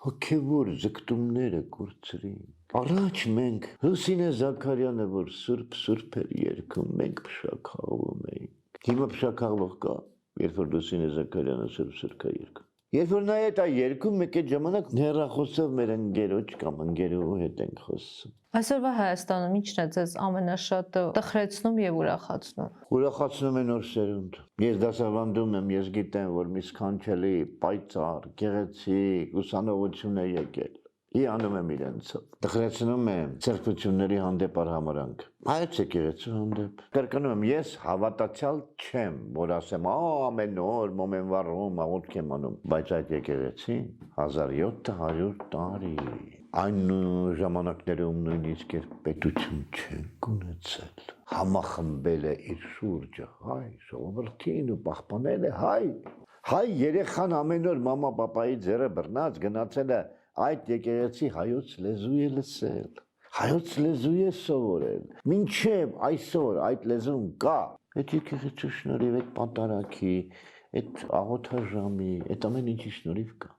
հոգևոր ձգտումները կորցրին։ Առաջ մենք Լուսինե Զաքարյանը, որ սուրբ էր երգում, մենք փշաքաղում էինք։ Հիմա փշաքաղվող կա, երբ որ Լուսինե Զաքարյանը սուրբ է երգում։ Երբ որ նա այդ երգում մեկ այդ ժամանակ հեռախոսով մեր ընկերոջ կամ ընկերուհու հետ ենք խոսում։ Այսօրվա Հայաստանում ի՞նչն է ձեզ ամենաշատը տխրեցնում եւ ուրախացնում։ Ուրախացնում է նոր սերունդ։ Ես դասավանդում եմ, ես գիտեմ, որ մի սքանչելի, պայծառ, գեղեցիկ ուսանողություն է եկել։ Անում եմ իրենցով։ Տխրեցնում է ցերկությունների հանդեպ արհամարանք։ Այդ եկեղեցու հանդեպ։ Կրկնում եմ, ես հավատացյալ չեմ, որ ասեմ, ամեն օր մոմենվառում աղոթք եմ անում, բայց այդ եկեղեցին 1700 տարի այն ժամանակներում նույնիսկ պետություն չենք ունեցել։ Համախմբել է իր շուրջը հայ ժողովրդին ու պահպանել է հայ երեխան ամեն օր մամա պապայի ձեռը բռնած գնացել է այդ եկեղեցի հայոց լեզու է լսել, հայոց լեզու է սովորել, մինչև այսօր այդ լեզուն կա, այդ եկեղեցու շնորհիվ, այդ պատարագի, այդ աղոթաժամի, այդ ամեն ինչի շնորհիվ կա։